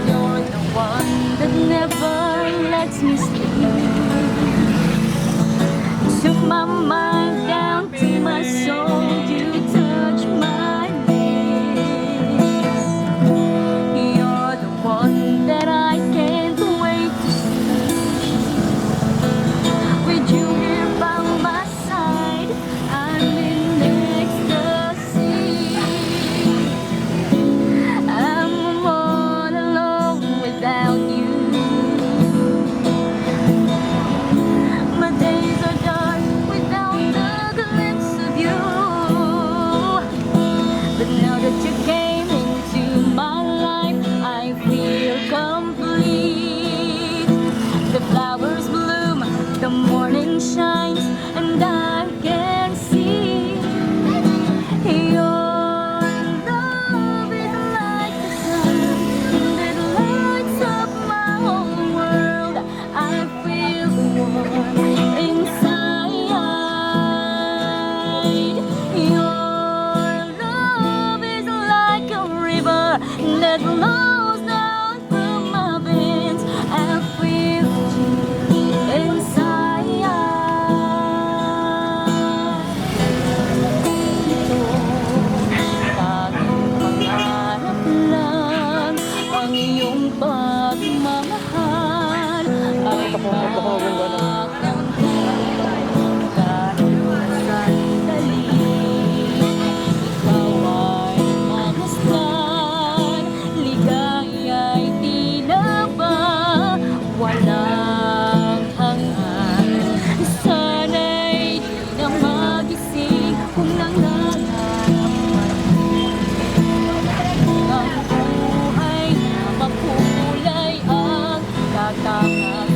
You're the one that never lets me sleep. Took my mind down to my soul. You touch my lips. You're the one that I can't wait to see. With you here by my side, I'm in ecstasy. I'm all alone without you. My days are dark without the glimpse of you. But now that you came into my life, I feel complete. The flowers bloom, the morning shines, and I can see your love is like the sun that lights up my whole world. I feel warm inside. Your love is like a river that flows down through my veins. I feel you inside. Tanging pangarap lang ang iyong pagmamahal ay makakantay kahit sandali. Ikaw ay mamasdan, ligaya'y tila ba walang hanggan. Sana'y di na magising kung nangangarap ang buhay na makulay ang kakangapit.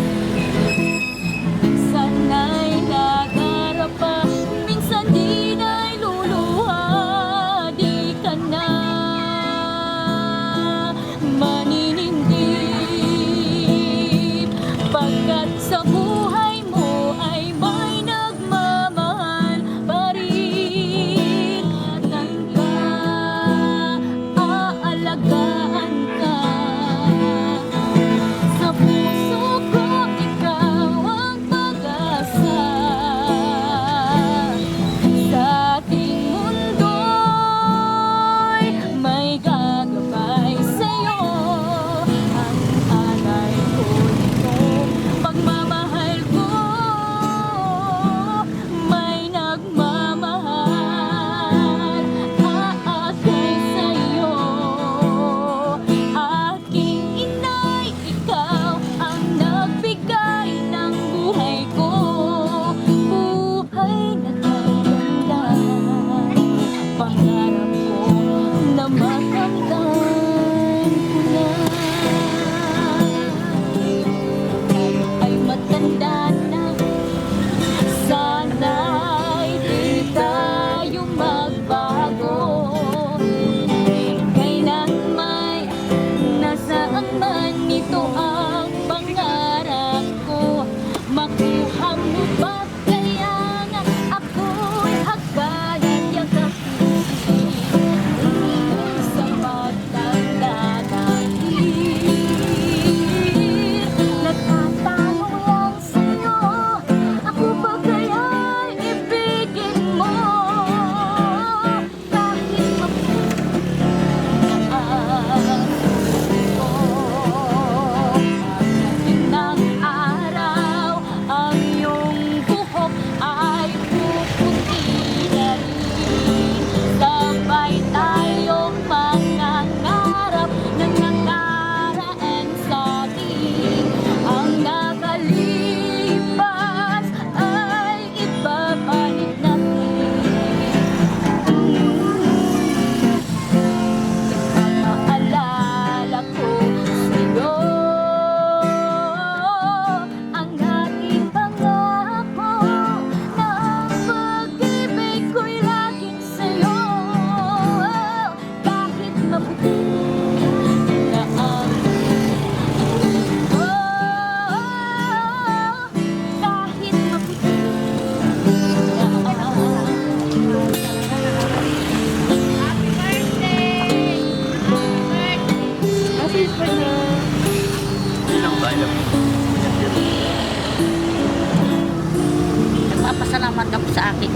sa akin.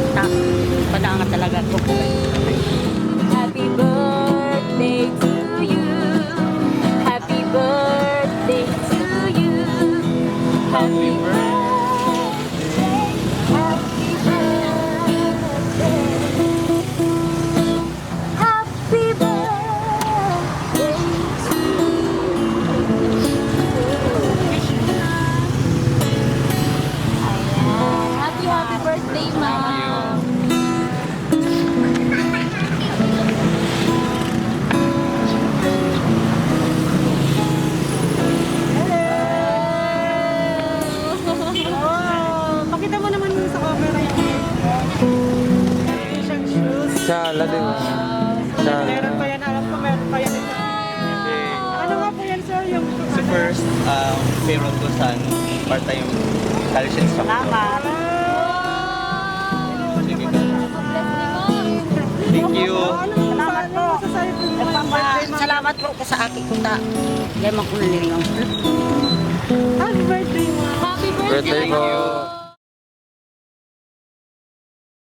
Pada nga talaga ko. Happy birthday to you. Happy birthday to you. Happy birthday. Happy birthday. Happy birthday to you. Ayan. Happy birthday, ma'am. Pakita mo naman sa camera yung siyang shoes. Sa lading. Sa Meron pa yan, alam ko meron pa yan. Ano nga po yan, sir? Yung So first, payroll ko sa part-time college instructor. Salamat. Sige. Thank you. Salamat po. Salamat po ka sa akin. Kaya man ko nalilong. Happy birthday, ma'am. Happy birthday birthday mo.